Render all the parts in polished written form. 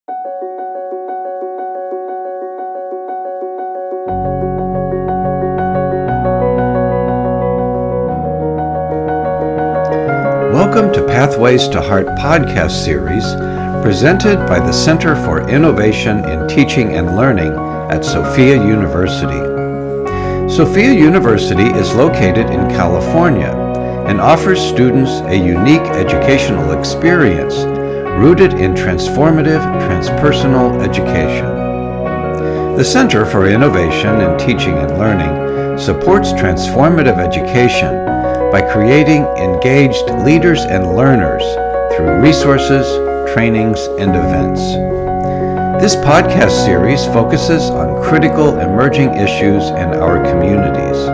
Welcome to Pathways to Heart podcast series, presented by the Center for Innovation in Teaching and Learning at Sophia University. Sophia University is located in California and offers students a unique educational experience rooted in transformative, transpersonal education. The Center for Innovation in Teaching and Learning supports transformative education by creating engaged leaders and learners through resources, trainings, and events. This podcast series focuses on critical emerging issues in our communities.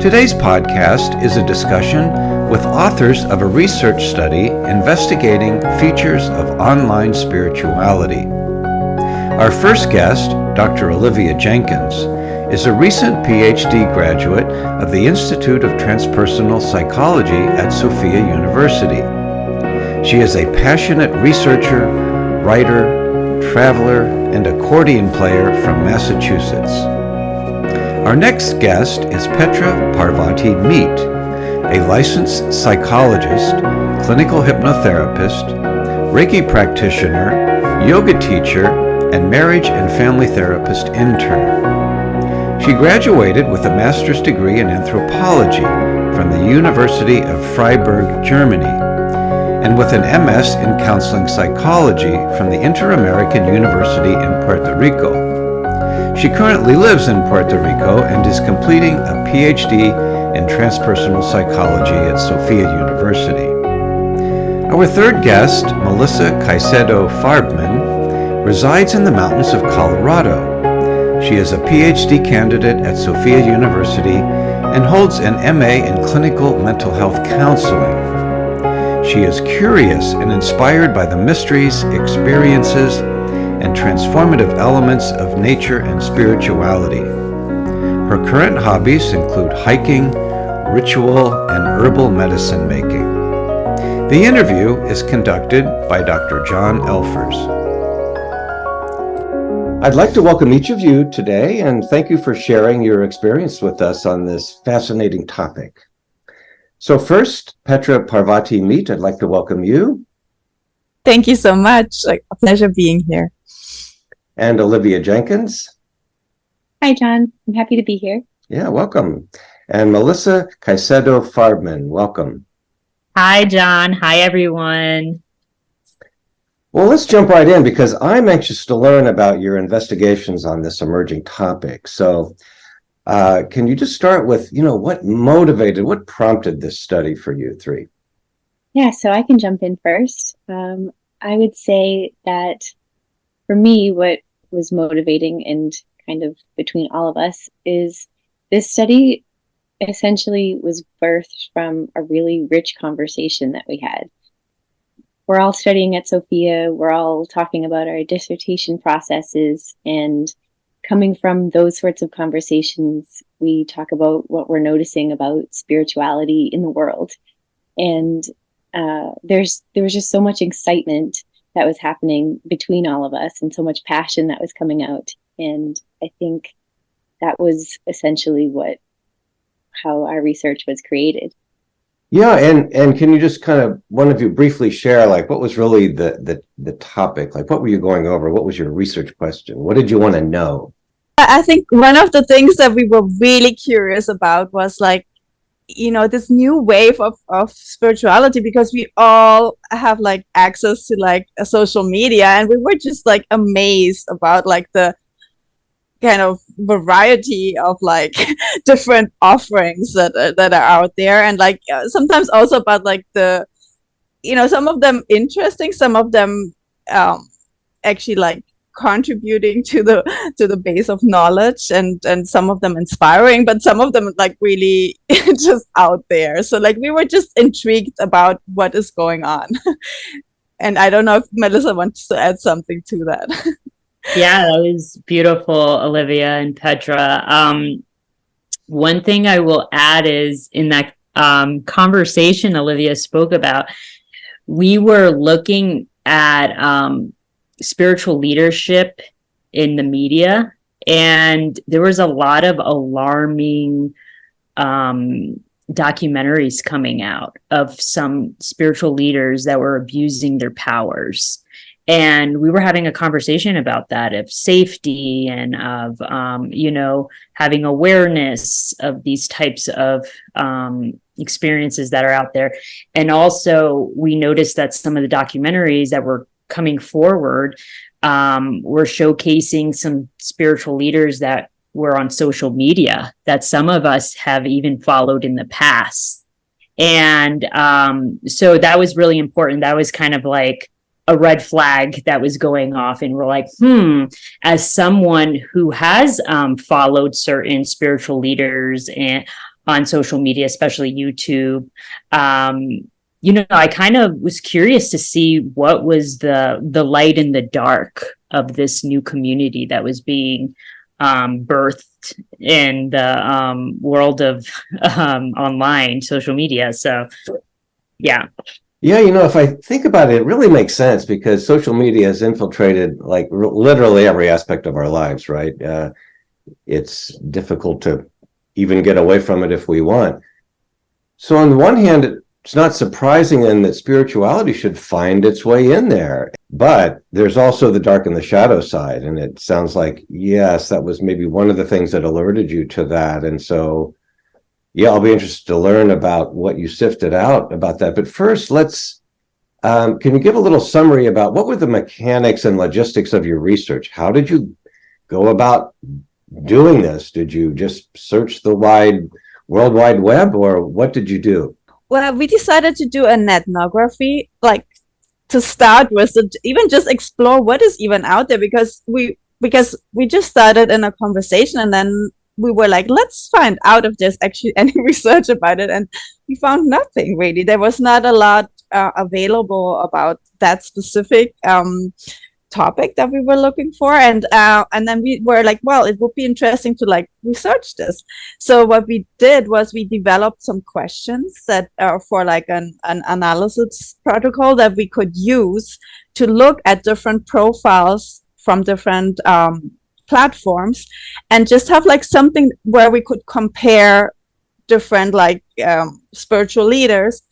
Today's podcast is a discussion with authors of a research study investigating features of online spirituality. Our first guest, Dr. Olivia Jenkins, is a recent PhD graduate of the Institute of Transpersonal Psychology at Sophia University. She is a passionate researcher, writer, traveler, and accordion player from Massachusetts. Our next guest is Petra Parvati Meedt, a licensed psychologist, clinical hypnotherapist, Reiki practitioner, yoga teacher, and marriage and family therapist intern. She graduated with a master's degree in anthropology from the University of Freiburg, Germany, and with an MS in counseling psychology from the Inter-American University in Puerto Rico. She currently lives in Puerto Rico and is completing a PhD in transpersonal psychology at Sophia University. Our third guest, Melissa Caicedo-Farbman, resides in the mountains of Colorado. She is a PhD candidate at Sophia University and holds an MA in clinical mental health counseling. She is curious and inspired by the mysteries, experiences, and transformative elements of nature and spirituality. Her current hobbies include hiking, ritual, and herbal medicine making. The interview is conducted by Dr. John Elfers. I'd like to welcome each of you today and thank you for sharing your experience with us on this fascinating topic. So first, Petra Parvati Meedt, I'd like to welcome you. Thank you so much. A pleasure being here. And Olivia Jenkins. Hi, John. I'm happy to be here. Yeah, welcome. And Melissa Caicedo-Farbman, welcome. Hi, John. Hi, everyone. Well, let's jump right in because I'm anxious to learn about your investigations on this emerging topic. So can you just start with, what prompted this study for you three? Yeah, so I can jump in first. I would say that for me, what was motivating and kind of between all of us is this study essentially was birthed from a really rich conversation that we had. We're all studying at Sophia. We're all talking about our dissertation processes, and coming from those sorts of conversations, we talk about what we're noticing about spirituality in the world. And there was just so much excitement that was happening between all of us and so much passion that was coming out. And I think that was essentially how our research was created. Yeah, and can you just kind of, one of you briefly share, like, what was really the topic? Like, what were you going over? What was your research question? What did you want to know? I think one of the things that we were really curious about was this new wave of spirituality, because we all have access to a social media, and we were just amazed about the kind of variety of different offerings that are out there, and sometimes also about some of them interesting, some of them actually contributing to the base of knowledge, and some of them inspiring, but some of them really just out there. So we were just intrigued about what is going on. And I don't know if Melissa wants to add something to that. Yeah, that was beautiful, Olivia and Petra. One thing I will add is in that conversation Olivia spoke about, we were looking at spiritual leadership in the media, and there was a lot of alarming documentaries coming out of some spiritual leaders that were abusing their powers. And we were having a conversation about that, of safety and of, having awareness of these types of experiences that are out there. And also we noticed that some of the documentaries that were coming forward were showcasing some spiritual leaders that were on social media that some of us have even followed in the past. And so that was really important. That was kind of like a red flag that was going off. And we're like, as someone who has followed certain spiritual leaders and on social media, especially YouTube, I kind of was curious to see what was the light in the dark of this new community that was being birthed in the world of online social media. So, yeah. Yeah, if I think about it, it really makes sense because social media has infiltrated like literally every aspect of our lives, right? It's difficult to even get away from it if we want. So on the one hand, it's not surprising then that spirituality should find its way in there. But there's also the dark and the shadow side. And it sounds like, yes, that was maybe one of the things that alerted you to that. And so, yeah, I'll be interested to learn about what you sifted out about that. But first, can you give a little summary about what were the mechanics and logistics of your research? How did you go about doing this? Did you just search the World Wide Web, or what did you do? Well, we decided to do an ethnography, like to start with, even just explore what is even out there, because we just started in a conversation, and then we were like, let's find out if there's actually any research about it, and we found nothing really. There was not a lot available about that specific topic that we were looking for, and then we were like, well, it would be interesting to like research this. So what we did was we developed some questions that are for like an analysis protocol that we could use to look at different profiles from different platforms, and just have like something where we could compare different like spiritual leaders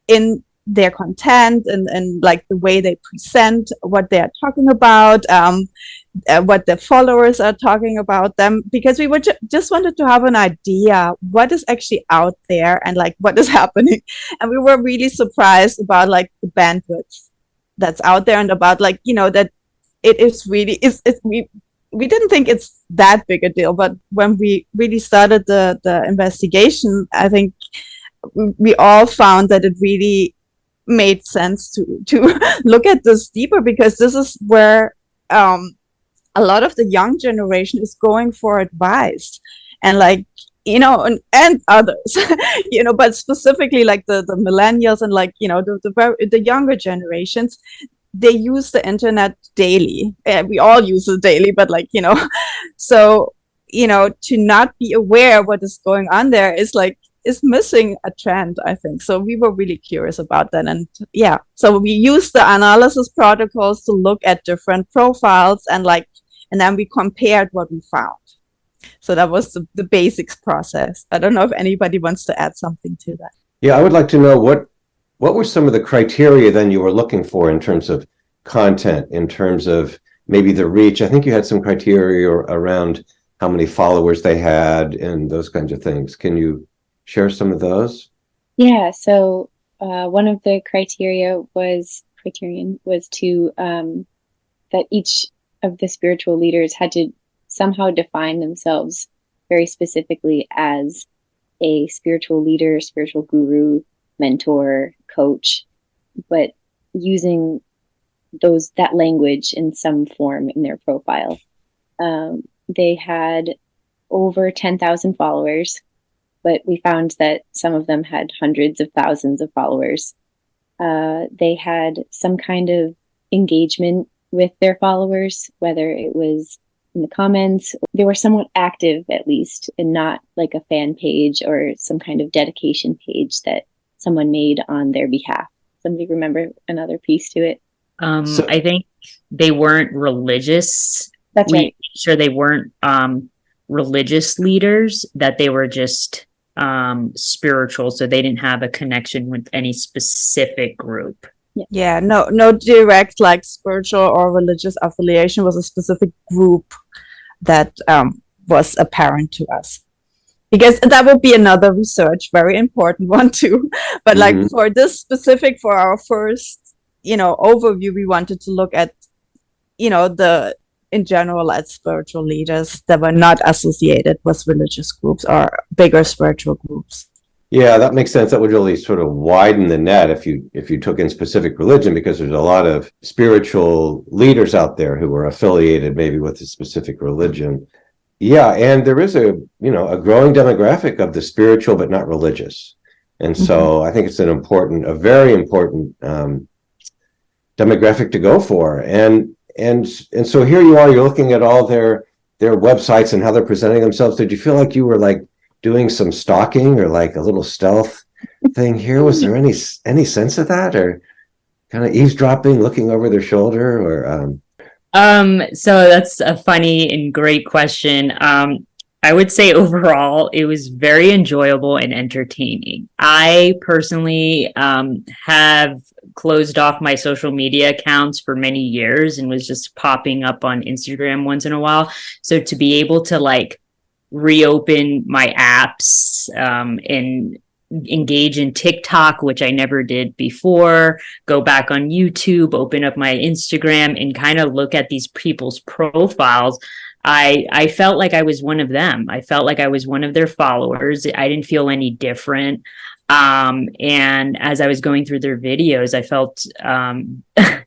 in their content and like the way they present what they are talking about, what the followers are talking about them, because we were just wanted to have an idea what is actually out there and like what is happening. And we were really surprised about like the bandwidth that's out there, and about like, that it is really we didn't think it's that big a deal, but when we really started the investigation, I think we all found that it really made sense to look at this deeper, because this is where a lot of the young generation is going for advice, and like, and others, but specifically like the millennials and like, the younger generations, they use the internet daily. We all use it daily, but like, so, to not be aware what is going on there is missing a trend, I think. So we were really curious about that. And yeah, so we used the analysis protocols to look at different profiles, and then we compared what we found. So that was the basics process. I don't know if anybody wants to add something to that. Yeah, I would like to know what were some of the criteria then you were looking for in terms of content, in terms of maybe the reach? I think you had some criteria around how many followers they had and those kinds of things. Can you share some of those? Yeah, so one of the criterion was to that each of the spiritual leaders had to somehow define themselves very specifically as a spiritual leader, spiritual guru, mentor, coach, but using that language in some form in their profile. They had over 10,000 followers, but we found that some of them had hundreds of thousands of followers. They had some kind of engagement with their followers, whether it was in the comments. They were somewhat active, at least, and not like a fan page or some kind of dedication page that someone made on their behalf. Somebody remember another piece to it? I think they weren't religious. That's We right. made sure they weren't religious leaders, that they were just spiritual, so they didn't have a connection with any specific group. Yeah, no direct like spiritual or religious affiliation with a specific group that was apparent to us. Because that would be another research, very important one too. But like Mhm. for this specific, for our first, overview, we wanted to look at, the in general at spiritual leaders that were not associated with religious groups or bigger spiritual groups. Yeah, that makes sense. That would really sort of widen the net if you took in specific religion, because there's a lot of spiritual leaders out there who are affiliated maybe with a specific religion. Yeah, and there is a growing demographic of the spiritual but not religious. And so I think it's a very important demographic to go for. And so here you are, you're looking at all their websites and how they're presenting themselves. Did you feel like you were like doing some stalking or like a little stealth thing here? Was there any sense of that, or kind of eavesdropping, looking over their shoulder, or So that's a funny and great question. I would say overall, it was very enjoyable and entertaining. I personally have closed off my social media accounts for many years and was just popping up on Instagram once in a while. So to be able to like reopen my apps and engage in TikTok, which I never did before, go back on YouTube, open up my Instagram, and kind of look at these people's profiles. I felt like I was one of them. I felt like I was one of their followers. I didn't feel any different. And as I was going through their videos, I felt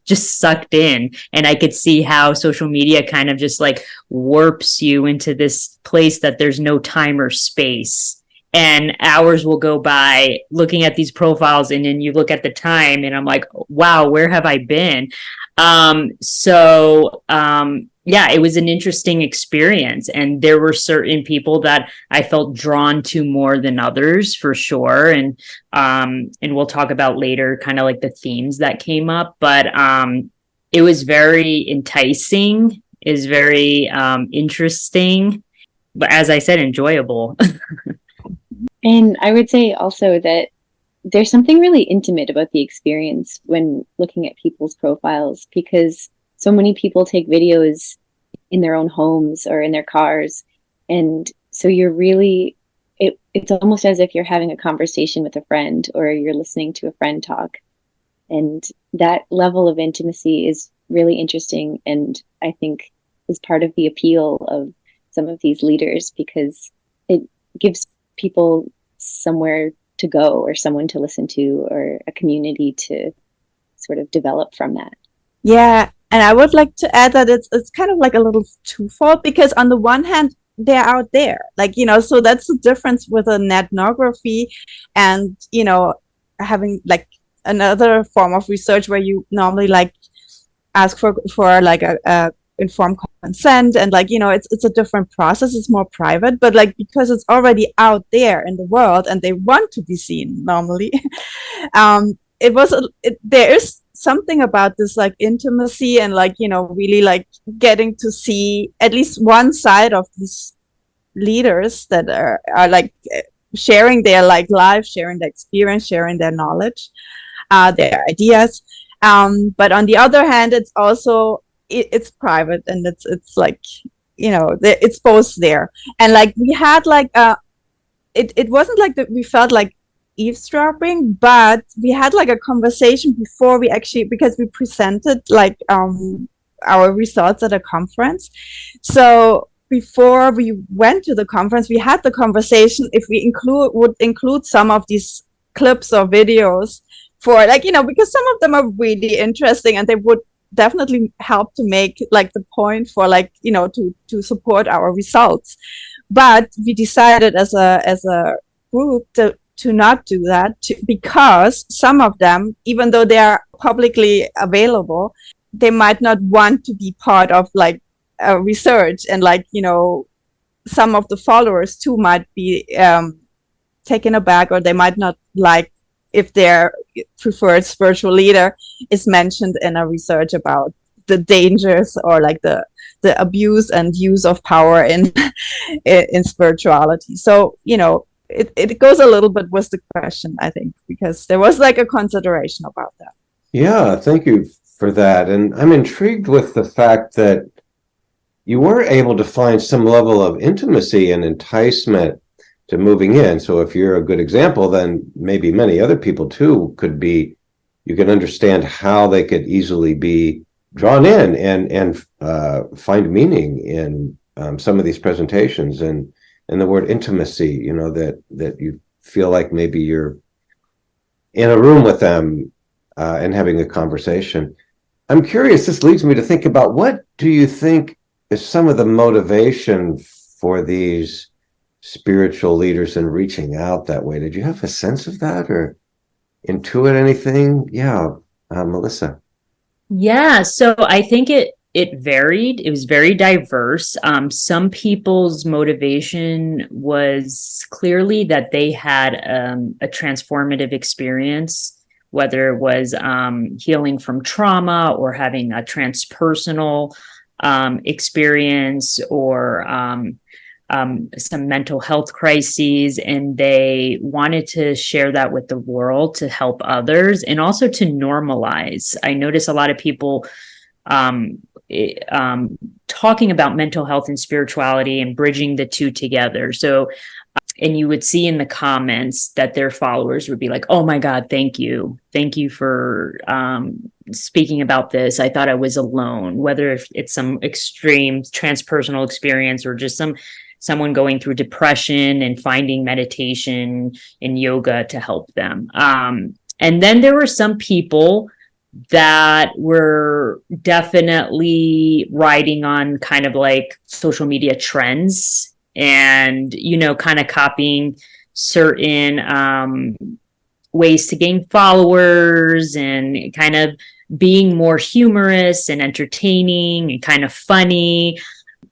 just sucked in, and I could see how social media kind of just like warps you into this place that there's no time or space. And hours will go by looking at these profiles, and then you look at the time, and I'm like, wow, where have I been? Yeah, it was an interesting experience. And there were certain people that I felt drawn to more than others, for sure. And we'll talk about later kind of like the themes that came up. But it was very enticing, is very interesting, but as I said, enjoyable. And I would say also that there's something really intimate about the experience when looking at people's profiles, because so many people take videos in their own homes or in their cars. And so you're really, it's almost as if you're having a conversation with a friend, or you're listening to a friend talk. And that level of intimacy is really interesting, and I think is part of the appeal of some of these leaders, because it gives people somewhere to go, or someone to listen to, or a community to sort of develop from that. Yeah, and I would like to add that it's kind of like a little twofold, because on the one hand, they're out there, like, so that's the difference with an ethnography and, having like another form of research where you normally like ask for like a informed consent, and like, it's a different process, it's more private, but like because it's already out there in the world and they want to be seen normally, there is something about this like intimacy and like, really like getting to see at least one side of these leaders that are like sharing their like life, sharing their experience, sharing their knowledge, their ideas. But on the other hand, it's also it's private, and it's like, it's both there. And like we had like it wasn't like that we felt like eavesdropping, but we had like a conversation before we actually, because we presented like our results at a conference. So before we went to the conference, we had the conversation if we would include some of these clips or videos for like, because some of them are really interesting and they would definitely help to make like the point for like, to support our results. But we decided as a group to not do that, because some of them, even though they are publicly available, they might not want to be part of like research, and like, some of the followers too might be taken aback, or they might not like if their preferred spiritual leader is mentioned in a research about the dangers or like the abuse and use of power in in spirituality. So, it goes a little bit with the question, I think, because there was like a consideration about that. Yeah, thank you for that. And I'm intrigued with the fact that you were able to find some level of intimacy and enticement to moving in. So if you're a good example, then maybe many other people too could be, you can understand how they could easily be drawn in and find meaning in some of these presentations, and the word intimacy, that you feel like maybe you're in a room with them and having a conversation. I'm curious, this leads me to think about, what do you think is some of the motivation for these spiritual leaders in reaching out that way? Did you have a sense of that or intuit anything? Yeah, Melissa. Yeah, so I think it varied. It was very diverse. Some people's motivation was clearly that they had a transformative experience, whether it was healing from trauma or having a transpersonal experience, or some mental health crises, and they wanted to share that with the world to help others and also to normalize. I notice a lot of people talking about mental health and spirituality and bridging the two together. So, and you would see in the comments that their followers would be like, "Oh my God, thank you for speaking about this. I thought I was alone." Whether if it's some extreme transpersonal experience or just someone going through depression and finding meditation and yoga to help them. And then there were some people that were definitely riding on kind of like social media trends and, kind of copying certain ways to gain followers and kind of being more humorous and entertaining and kind of funny.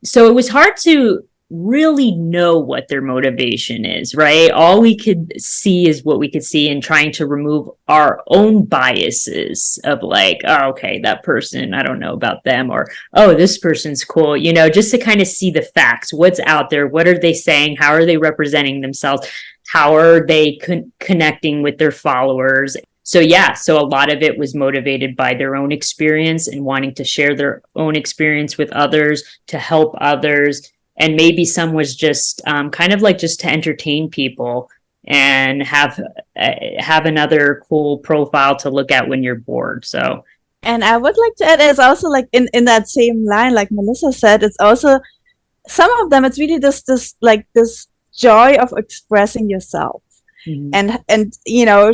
So it was hard to really know what their motivation is, right? All we could see is what we could see, and trying to remove our own biases of like, oh, okay, that person, I don't know about them, or, oh, this person's cool, just to kind of see the facts, what's out there, what are they saying, how are they representing themselves, how are they connecting with their followers. So a lot of it was motivated by their own experience and wanting to share their own experience with others, to help others. And maybe some was just kind of like just to entertain people and have another cool profile to look at when you're bored. So, and I would like to add, is also like in that same line, like Melissa said, it's also some of them. It's really this joy of expressing yourself. Mm-hmm. and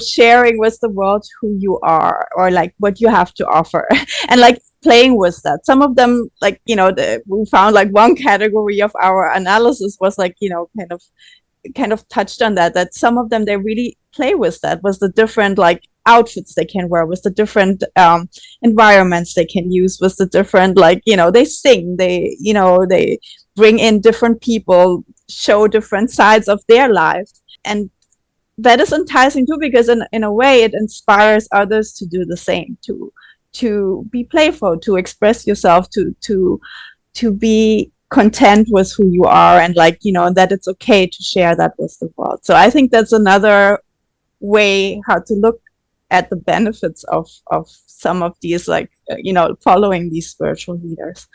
sharing with the world who you are, or like what you have to offer, and like playing with that. Some of them, like, we found like one category of our analysis was like, kind of touched on that some of them, they really play with that, was the different like outfits they can wear, with the different environments they can use, with the different, like, they sing, they bring in different people, show different sides of their lives. And that is enticing too, because in a way it inspires others to do the same, to be playful, to express yourself, to be content with who you are, and like, that it's okay to share that with the world. So I think that's another way how to look at the benefits of some of these, like, following these spiritual leaders,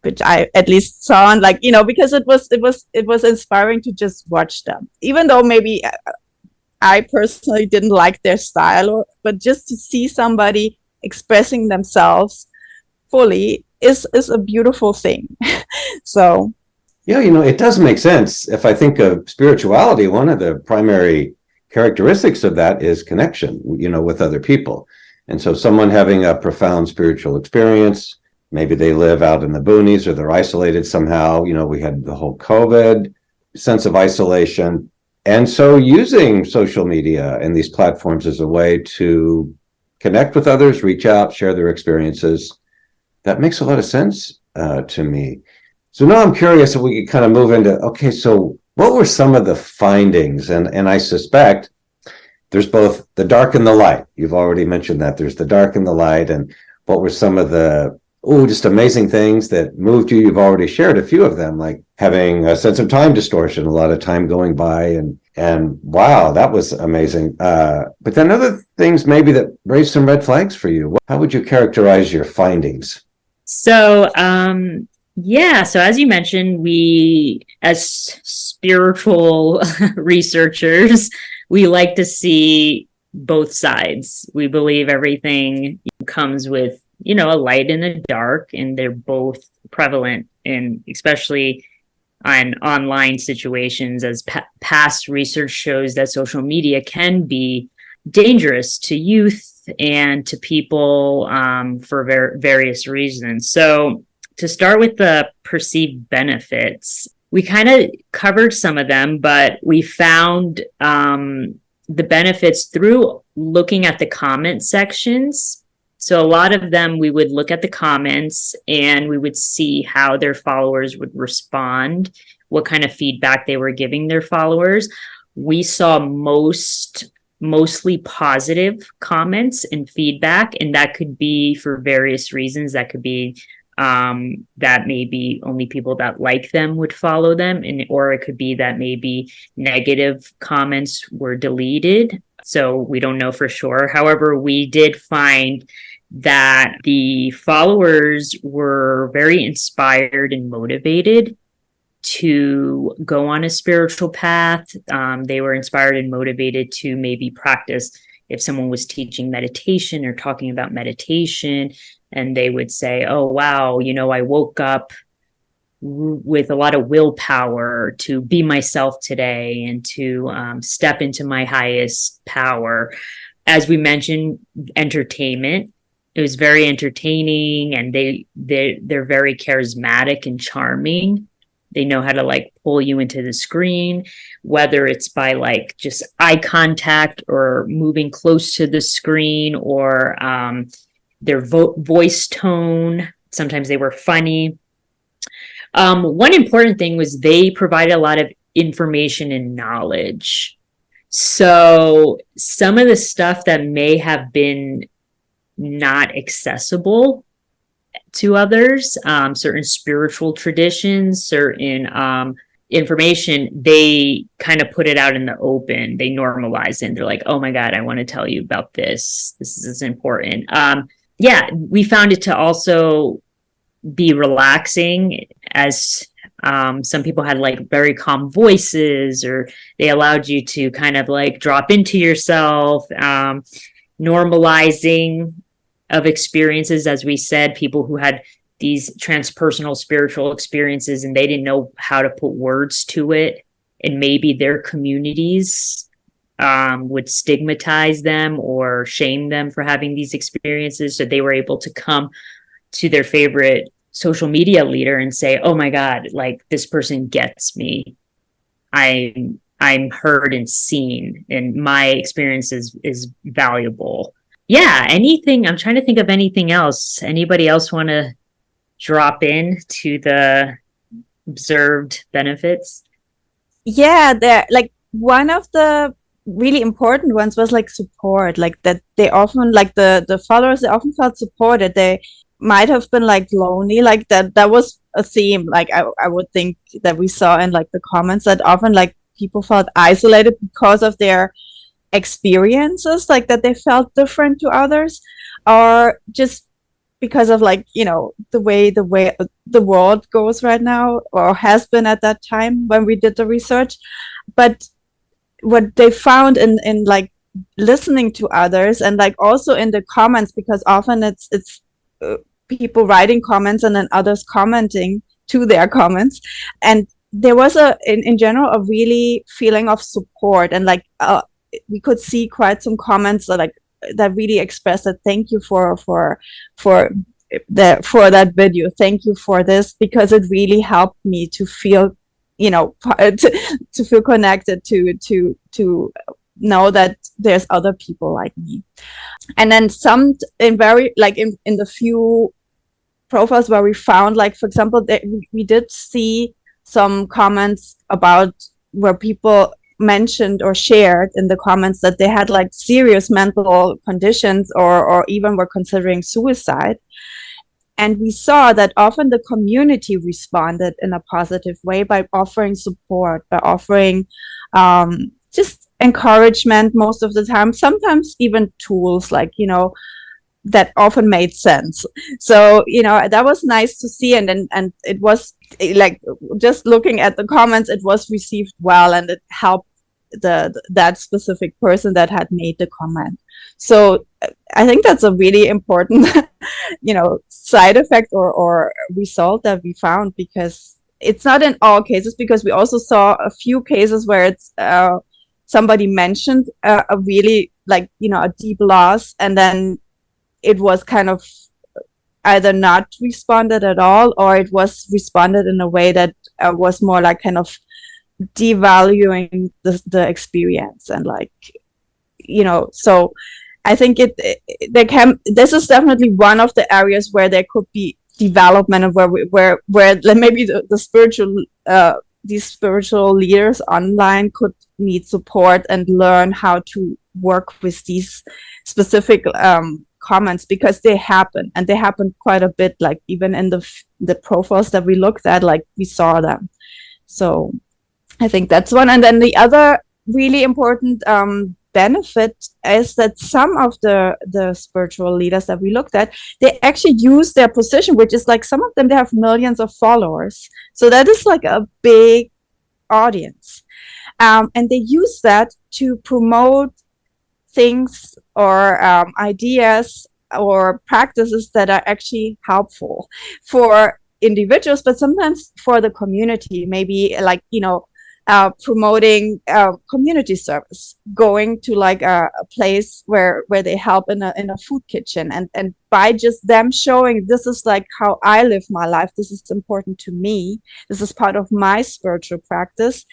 which I at least saw, and like, because it was inspiring to just watch them, even though maybe I personally didn't like their style, but just to see somebody expressing themselves fully is a beautiful thing. So, yeah, it does make sense. If I think of spirituality, one of the primary characteristics of that is connection, with other people. And so someone having a profound spiritual experience, maybe they live out in the boonies or they're isolated somehow. We had the whole COVID sense of isolation. And so using social media and these platforms as a way to connect with others, reach out, share their experiences, that makes a lot of sense to me. So now I'm curious if we could kind of move into, okay, so what were some of the findings? And I suspect there's both the dark and the light. You've already mentioned that there's the dark and the light. And what were some of the just amazing things that moved you. You've already shared a few of them, like having a sense of time distortion, a lot of time going by, and wow, that was amazing. But then other things maybe that raised some red flags for you. How would you characterize your findings? So, so as you mentioned, we, as spiritual researchers, we like to see both sides. We believe everything comes with, a light and a dark, and they're both prevalent, and especially on online situations, as past research shows that social media can be dangerous to youth and to people for various reasons. So to start with the perceived benefits, we kind of covered some of them, but we found the benefits through looking at the comment sections. So a lot of them, we would look at the comments and we would see how their followers would respond, what kind of feedback they were giving their followers. We saw mostly positive comments and feedback, and that could be for various reasons. That could be that maybe only people that like them would follow them, or it could be that maybe negative comments were deleted. So we don't know for sure. However, we did find that the followers were very inspired and motivated to go on a spiritual path. They were inspired and motivated to maybe practice. If someone was teaching meditation or talking about meditation, and they would say, oh, wow, I woke up with a lot of willpower to be myself today and to step into my highest power. As we mentioned, entertainment. It was very entertaining, and they're very charismatic and charming. They know how to pull you into the screen, whether it's by just eye contact or moving close to the screen, or their voice tone. Sometimes they were funny. One important thing was they provided a lot of information and knowledge. So some of the stuff that may have been not accessible to others, certain spiritual traditions, certain information, they kind of put it out in the open. They normalize it, and they're like, oh my God, I want to tell you about this. This is important. We found it to also be relaxing, as some people had very calm voices, or they allowed you to kind of drop into yourself, normalizing of experiences. As we said, people who had these transpersonal spiritual experiences and they didn't know how to put words to it, and maybe their communities would stigmatize them or shame them for having these experiences. So they were able to come to their favorite social media leader and say, oh my God, this person gets me. I'm heard and seen, and my experience is valuable. Yeah, anything. I'm trying to think of anything else. Anybody else want to drop in to the observed benefits? Yeah, they're one of the really important ones was support, that they often the followers, they often felt supported. They might have been lonely, that was a theme. I would think that we saw in the comments, that often people felt isolated because of their experiences, that they felt different to others, or just because of the way the world goes right now, or has been at that time when we did the research. But what they found in listening to others, and also in the comments, because often it's people writing comments and then others commenting to their comments, and there was in general a really feeling of support, and we could see quite some comments that really expressed that thank you for that video, thank you for this, because it really helped me to feel to feel connected, to know that there's other people like me. And then some in very in the few profiles where we found, for example, we did see some comments about where people mentioned or shared in the comments that they had serious mental conditions, or even were considering suicide. And we saw that often the community responded in a positive way by offering support, by offering just encouragement most of the time, sometimes even tools like, that often made sense. So, that was nice to see. And it was like, just looking at the comments, it was received well, and it helped that specific person that had made the comment. So I think that's a really important, side effect or result that we found, because it's not in all cases, because we also saw a few cases where it's somebody mentioned a really, like, a deep loss, and then it was kind of either not responded at all, or it was responded in a way that was more like kind of devaluing the experience. And like, so I think this is definitely one of the areas where there could be development, and where maybe the spiritual these spiritual leaders online could need support and learn how to work with these specific comments, because they happen, and they happen quite a bit, like even in the profiles that we looked at, like we saw them. So I think that's one. And then the other really important benefit is that some of the spiritual leaders that we looked at, they actually use their position, which is like, some of them, they have millions of followers. So that is like a big audience. And they use that to promote things or ideas or practices that are actually helpful for individuals, but sometimes for the community. Maybe like, promoting community service, going to like a place where they help in a food kitchen, and by just them showing, this is like how I live my life, this is important to me, this is part of my spiritual practice,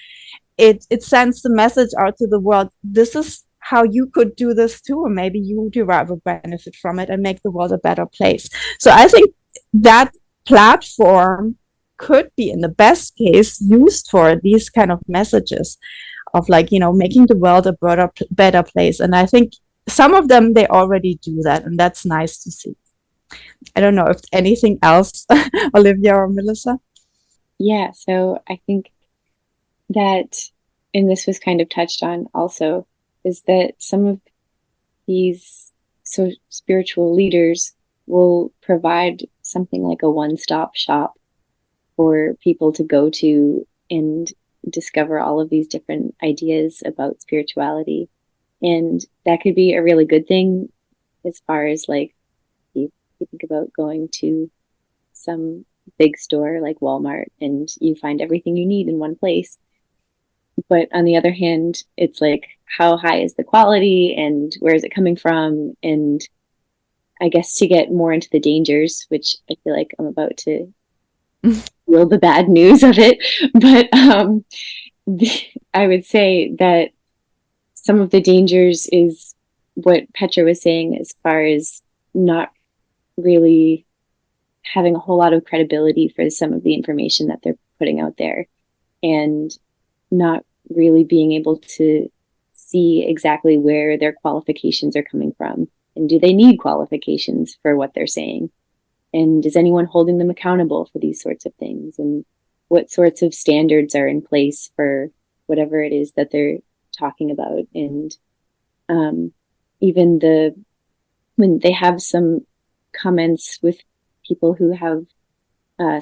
it sends the message out to the world, this is how you could do this too, and maybe you derive a benefit from it and make the world a better place. So I think that platform could be, in the best case, used for these kind of messages of like, making the world a better place. And I think some of them, they already do that, and that's nice to see. I don't know if anything else, Olivia or Melissa. Yeah, so I think that, and this was kind of touched on also, is that some of these spiritual leaders will provide something like a one-stop shop for people to go to and discover all of these different ideas about spirituality. And that could be a really good thing, as far as like, you think about going to some big store like Walmart and you find everything you need in one place. But on the other hand, it's like, how high is the quality and where is it coming from? And I guess to get more into the dangers, which I feel like I'm about to feel the bad news of it. But I would say that some of the dangers is what Petra was saying, as far as not really having a whole lot of credibility for some of the information that they're putting out there, and not really being able to see exactly where their qualifications are coming from, and do they need qualifications for what they're saying, and is anyone holding them accountable for these sorts of things, and what sorts of standards are in place for whatever it is that they're talking about. And even when they have some comments with people who have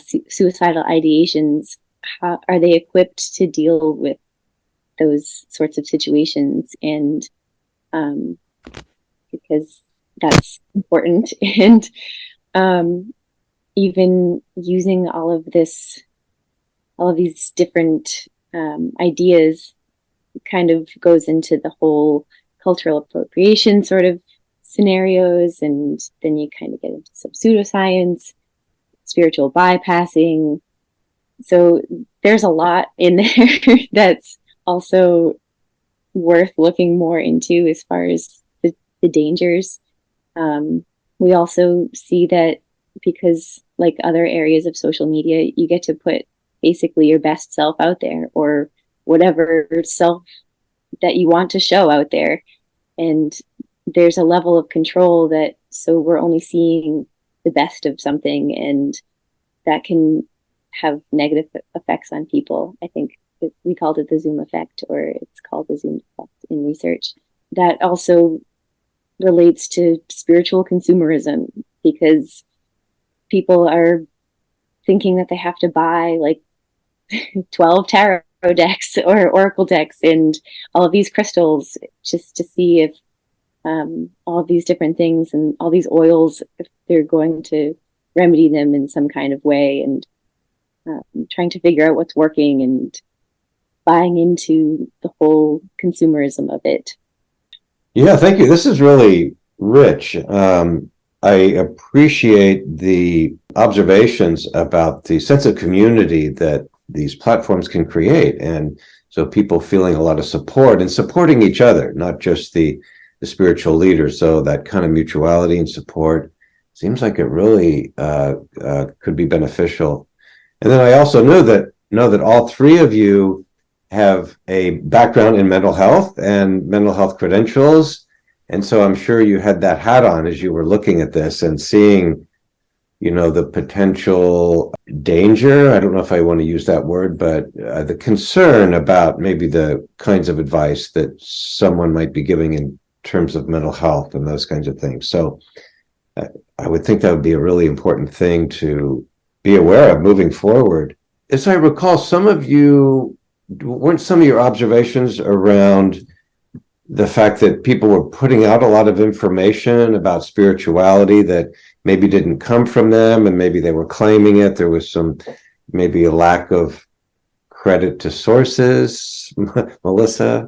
suicidal ideations, how are they equipped to deal with those sorts of situations? And because that's important. And even using all of these different ideas kind of goes into the whole cultural appropriation sort of scenarios, and then you kind of get into some pseudoscience, spiritual bypassing. So there's a lot in there that's also worth looking more into, as far as the dangers. We also see that, because like other areas of social media, you get to put basically your best self out there, or whatever self that you want to show out there. And there's a level of control that, so we're only seeing the best of something, and that can have negative effects on people. I think we called it the Zoom effect, or it's called the Zoom effect in research. That also relates to spiritual consumerism, because people are thinking that they have to buy like 12 tarot decks or oracle decks and all of these crystals just to see if all of these different things and all these oils, if they're going to remedy them in some kind of way, and trying to figure out what's working and buying into the whole consumerism of it. Yeah, thank you. This is really rich. I appreciate the observations about the sense of community that these platforms can create. And so people feeling a lot of support and supporting each other, not just the spiritual leaders. So that kind of mutuality and support seems like it really could be beneficial. And then I also know that all three of you have a background in mental health and mental health credentials. And so I'm sure you had that hat on as you were looking at this and seeing, the potential danger. I don't know if I want to use that word, but the concern about maybe the kinds of advice that someone might be giving in terms of mental health and those kinds of things. So I would think that would be a really important thing to be aware of moving forward. As I recall, weren't some of your observations around the fact that people were putting out a lot of information about spirituality that maybe didn't come from them, and maybe they were claiming it. There was maybe a lack of credit to sources. Melissa,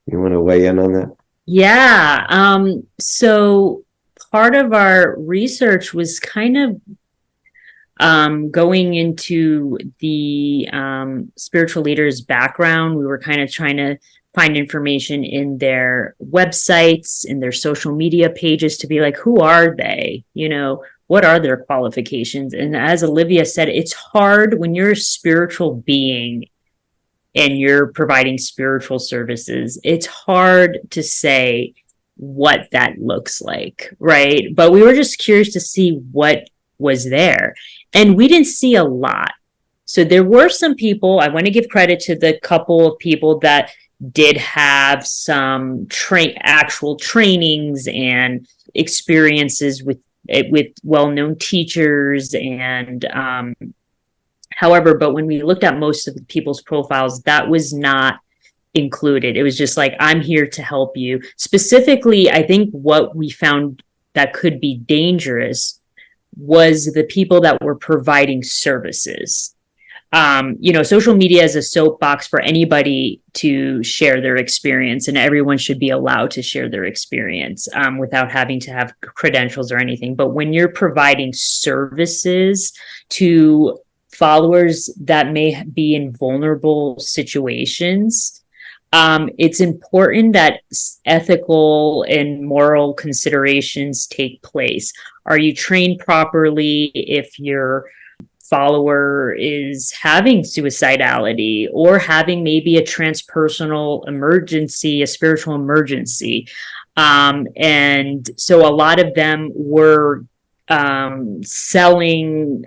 you want to weigh in on that? Yeah. So part of our research was kind of going into the spiritual leaders' background. We were kind of trying to find information in their websites, in their social media pages, to be like, who are they? What are their qualifications? And as Olivia said, it's hard when you're a spiritual being and you're providing spiritual services. It's hard to say what that looks like, right? But we were just curious to see what was there. And we didn't see a lot. So there were some people, I want to give credit to the couple of people that did have some actual trainings and experiences with well-known teachers. And however, but when we looked at most of the people's profiles, that was not included. It was just like, I'm here to help you. Specifically, I think what we found that could be dangerous was the people that were providing services. Social media is a soapbox for anybody to share their experience, and everyone should be allowed to share their experience without having to have credentials or anything. But when you're providing services to followers that may be in vulnerable situations, it's important that ethical and moral considerations take place. Are you trained properly if your follower is having suicidality or having maybe a transpersonal emergency, a spiritual emergency? And so a lot of them were selling,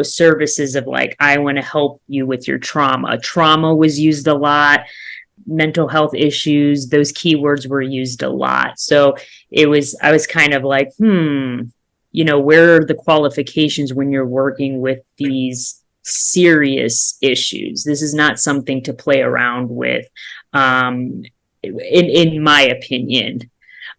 services of like, I want to help you with your trauma. Trauma was used a lot. Mental health issues, those keywords were used a lot. So I was kind of like, where are the qualifications when you're working with these serious issues? This is not something to play around with, in my opinion,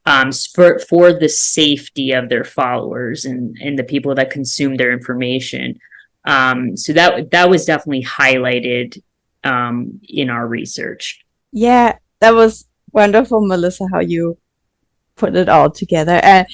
for the safety of their followers and the people that consume their information. So that was definitely highlighted in our research. Yeah, that was wonderful, Melissa, how you put it all together. And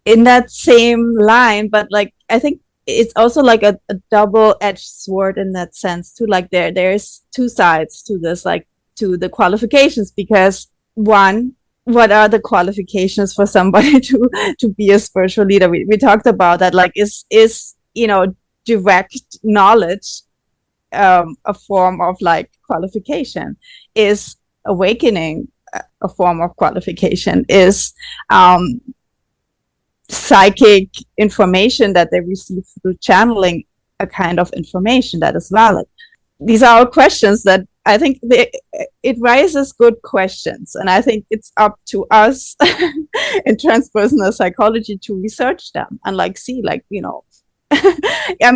in that same line, but like, I think it's also like a double-edged sword in that sense too. Like there's two sides to this, like to the qualifications, because one, what are the qualifications for somebody to be a spiritual leader? We talked about that, like is direct knowledge a form of like qualification? Is awakening a form of qualification? Is psychic information that they receive through channeling a kind of information that is valid? These are all questions that I think it raises good questions, and I think it's up to us in transpersonal psychology to research them and see, I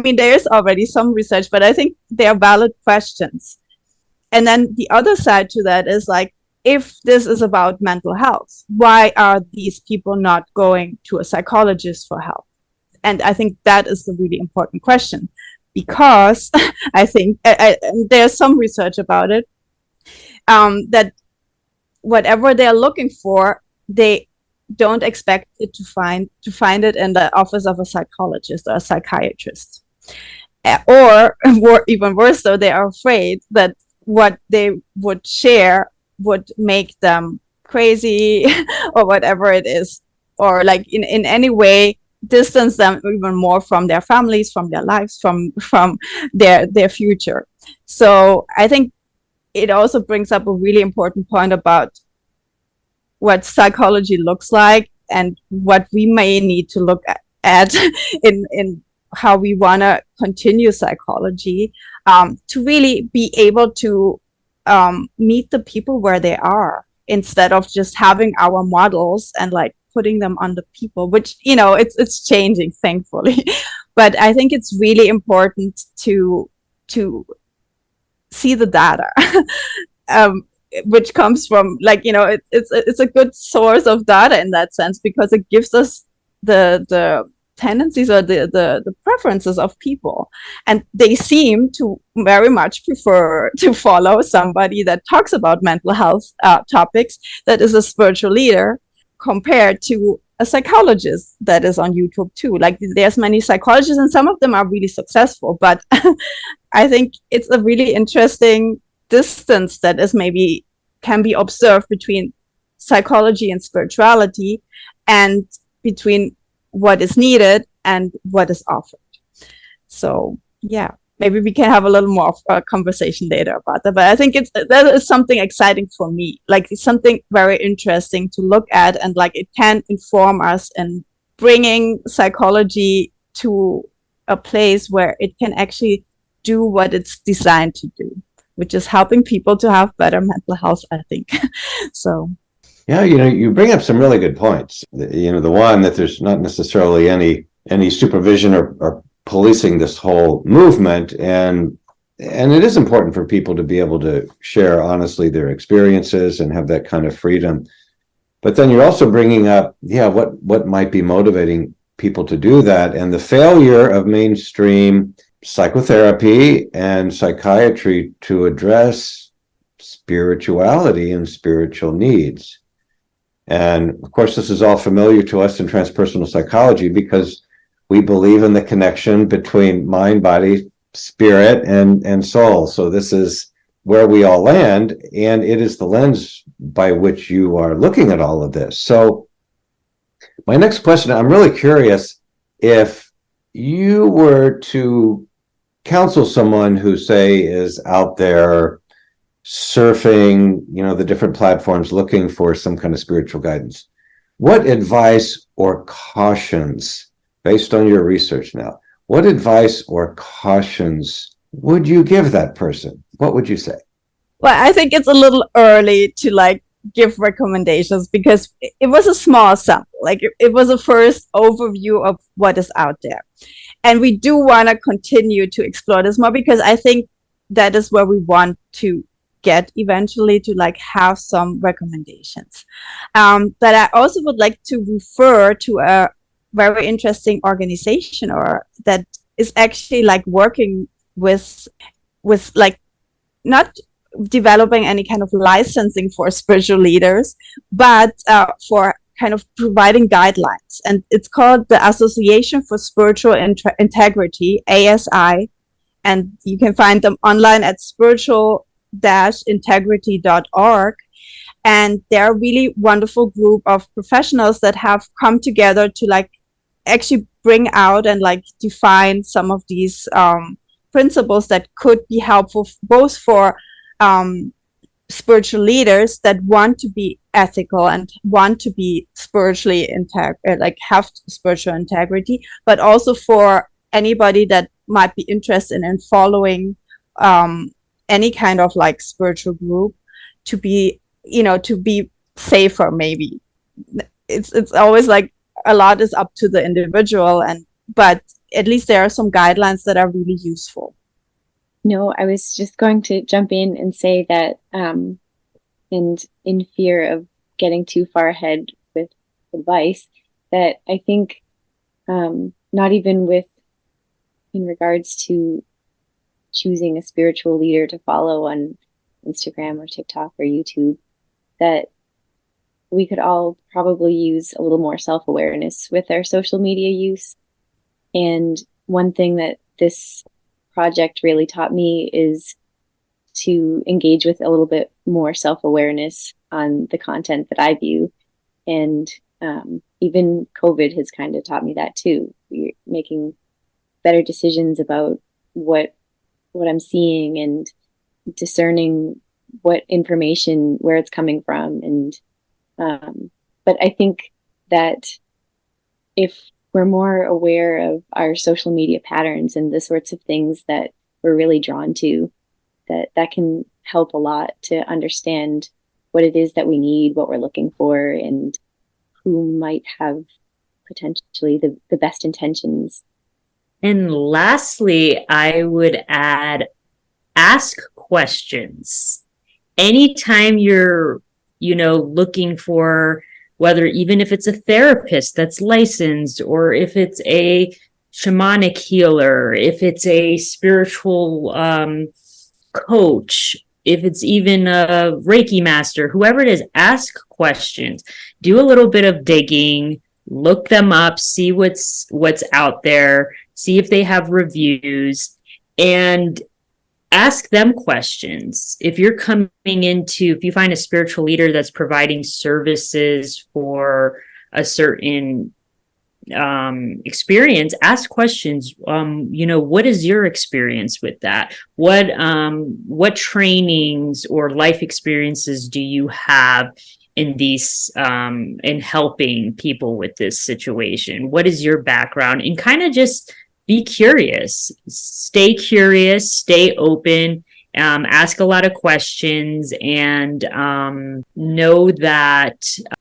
mean, there's already some research, but I think they are valid questions. And then the other side to that is if this is about mental health, why are these people not going to a psychologist for help? And I think that is the really important question, because I think there's some research about it, that whatever they're looking for, they don't expect it to find it in the office of a psychologist or a psychiatrist. Or even worse, though, they are afraid that what they would share would make them crazy or whatever it is, or in any way distance them even more from their families, from their lives, from their future. So I think it also brings up a really important point about what psychology looks like and what we may need to look at in how we want to continue psychology, to really be able to meet the people where they are, instead of just having our models and putting them on the people, which it's changing, thankfully. But I think it's really important to see the data, which comes from it's a good source of data in that sense, because it gives us the tendencies or the preferences of people, and they seem to very much prefer to follow somebody that talks about mental health topics, that is a spiritual leader, compared to a psychologist that is on YouTube too. There's many psychologists, and some of them are really successful, but I think it's a really interesting distance that is maybe can be observed between psychology and spirituality, and between what is needed and what is offered. So yeah, maybe we can have a little more of a conversation later about that. But I think that is something exciting for me. It's something very interesting to look at, and it can inform us in bringing psychology to a place where it can actually do what it's designed to do, which is helping people to have better mental health, I think. So yeah, you bring up some really good points. The one that there's not necessarily any supervision or policing this whole movement, and it is important for people to be able to share honestly their experiences and have that kind of freedom. But then you're also bringing up, what might be motivating people to do that, and the failure of mainstream psychotherapy and psychiatry to address spirituality and spiritual needs. And of course, this is all familiar to us in transpersonal psychology, because we believe in the connection between mind, body, spirit, and soul. So this is where we all land, and it is the lens by which you are looking at all of this. So my next question, I'm really curious, if you were to counsel someone who, say, is out there surfing, the different platforms looking for some kind of spiritual guidance, what advice or cautions, based on your research now, what advice or cautions would you give that person? What would you say? Well, I think it's a little early to give recommendations, because it was a small sample. It was a first overview of what is out there. And we do want to continue to explore this more, because I think that is where we want to get eventually, to have some recommendations. But I also would like to refer to a very interesting organization, or that is actually working with not developing any kind of licensing for spiritual leaders, but for kind of providing guidelines. And it's called the Association for Spiritual Integrity, ASI, and you can find them online at spiritual-integrity.org. And they're a really wonderful group of professionals that have come together to actually bring out and define some of these principles that could be helpful both for spiritual leaders that want to be ethical and want to be spiritually like have spiritual integrity, but also for anybody that might be interested in following any kind of like spiritual group to be, to be safer. Maybe it's always like a lot is up to the individual, but at least there are some guidelines that are really useful. No, I was just going to jump in and say that, and in fear of getting too far ahead with advice, that I think not even in regards to choosing a spiritual leader to follow on Instagram or TikTok or YouTube, that we could all probably use a little more self-awareness with our social media use. And one thing that this project really taught me is to engage with a little bit more self-awareness on the content that I view. And even COVID has kind of taught me that too. We're making better decisions about what I'm seeing and discerning what information, where it's coming from. And but I think that if we're more aware of our social media patterns and the sorts of things that we're really drawn to, that can help a lot to understand what it is that we need, what we're looking for, and who might have potentially the best intentions. And lastly, I would add, ask questions. Anytime you're, looking for, whether even if it's a therapist that's licensed, or if it's a shamanic healer, if it's a spiritual coach, if it's even a Reiki master, whoever it is, ask questions. Do a little bit of digging, look them up, see what's out there, see if they have reviews, and ask them questions. If you find a spiritual leader that's providing services for a certain experience, ask questions. What is your experience with that? What trainings or life experiences do you have in these in helping people with this situation? What is your background? And kind of just be curious, stay open, ask a lot of questions, and know that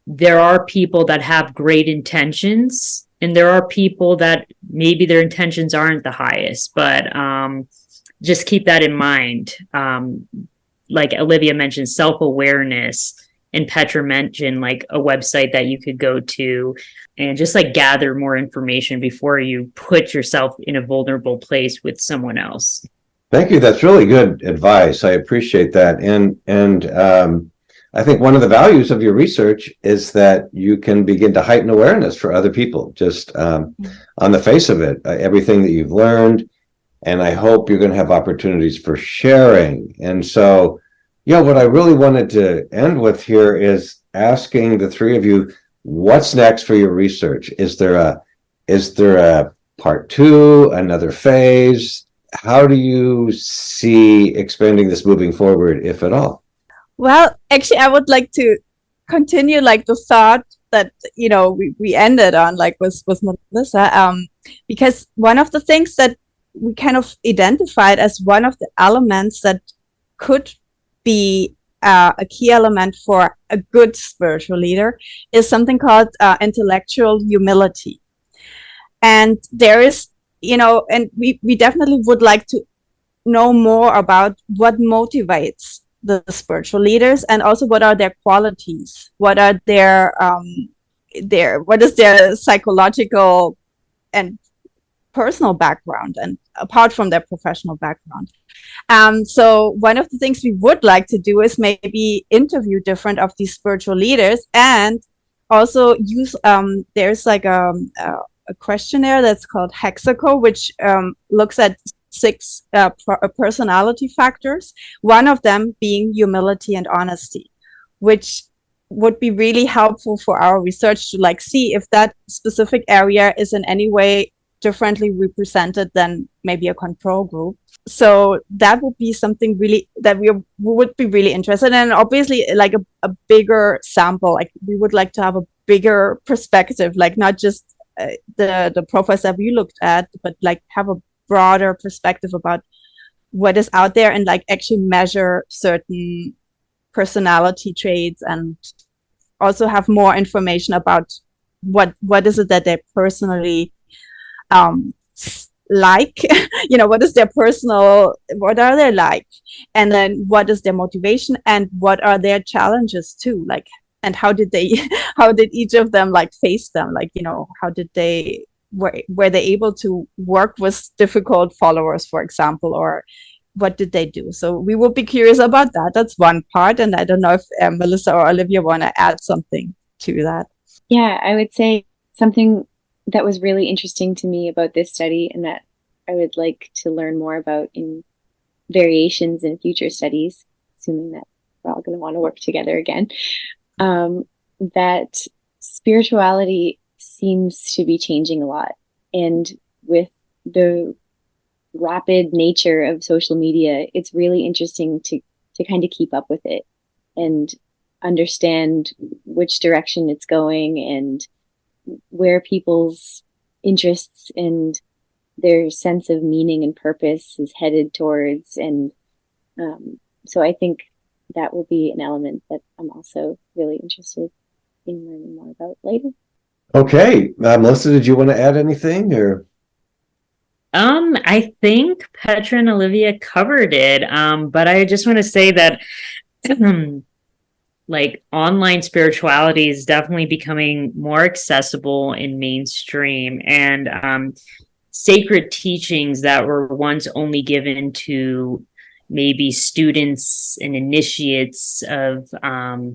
there are people that have great intentions, and there are people that maybe their intentions aren't the highest, but just keep that in mind. Like Olivia mentioned, self-awareness, and Petra mentioned like a website that you could go to and just like gather more information before you put yourself in a vulnerable place with someone else. Thank you. That's really good advice. I appreciate that. And I think one of the values of your research is that you can begin to heighten awareness for other people, just on the face of it, everything that you've learned. And I hope you're going to have opportunities for sharing. And so, what I really wanted to end with here is asking the three of you, what's next for your research? Is there a part 2, another phase? How do you see expanding this moving forward, if at all? Well, actually, I would like to continue like the thought that we ended on, like with Melissa, because one of the things that we kind of identified as one of the elements that could be a key element for a good spiritual leader is something called intellectual humility. And there is, and we definitely would like to know more about what motivates the spiritual leaders, and also what are their qualities, what are what is their psychological and personal background, and apart from their professional background. So one of the things we would like to do is maybe interview different of these spiritual leaders, and also use there's like a questionnaire that's called Hexaco, which looks at 6 personality factors, one of them being humility and honesty, which would be really helpful for our research to like see if that specific area is in any way differently represented than maybe a control group. So that would be something really that we would be really interested in. And obviously, like a bigger sample, like we would like to have a bigger perspective, like not just the profiles that we looked at, but like have a broader perspective about what is out there, and like actually measure certain personality traits, and also have more information about what is it that they personally like, what is their personal, what are they like, and then what is their motivation, and what are their challenges too, like, and how did each of them like face them, like, how did they, were they able to work with difficult followers, for example, or what did they do? So we will be curious about that. That's one part, and I don't know if Melissa or Olivia want to add something to that. Yeah, I would say something that was really interesting to me about this study, and that I would like to learn more about in variations in future studies, assuming that we're all going to want to work together again, that spirituality seems to be changing a lot. And with the rapid nature of social media, it's really interesting to kind of keep up with it and understand which direction it's going and where people's interests and their sense of meaning and purpose is headed towards. And so I think that will be an element that I'm also really interested in learning more about later. Okay, Melissa, did you want to add anything, or? I think Petra and Olivia covered it. But I just want to say that like online spirituality is definitely becoming more accessible in mainstream, and sacred teachings that were once only given to maybe students and initiates of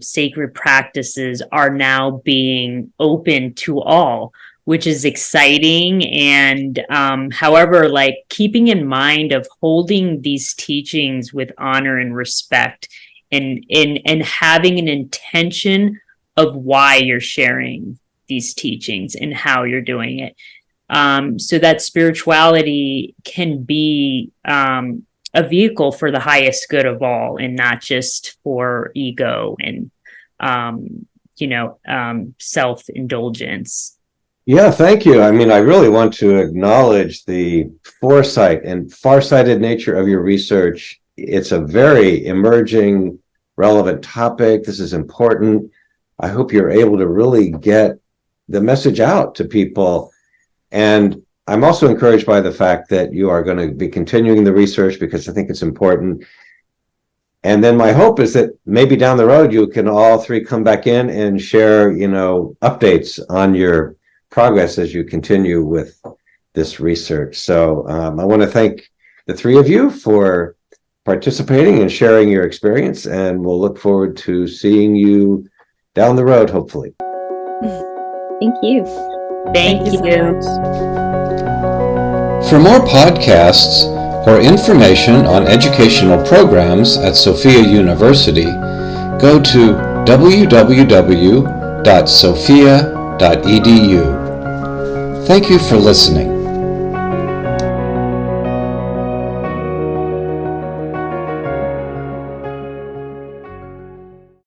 sacred practices are now being open to all, which is exciting. And however, like keeping in mind of holding these teachings with honor and respect, and having an intention of why you're sharing these teachings and how you're doing it, so that spirituality can be a vehicle for the highest good of all, and not just for ego and self-indulgence. Yeah, thank you. I mean, I really want to acknowledge the foresight and farsighted nature of your research. It's a very emerging, relevant topic. This is important. I hope you're able to really get the message out to people. And I'm also encouraged by the fact that you are going to be continuing the research, because I think it's important. And then my hope is that maybe down the road, you can all three come back in and share, updates on your progress as you continue with this research. So I want to thank the three of you for participating and sharing your experience, and we'll look forward to seeing you down the road, hopefully. Thank you. Thank you. So much. For more podcasts or information on educational programs at Sophia University, go to www.sophia.edu. Thank you for listening.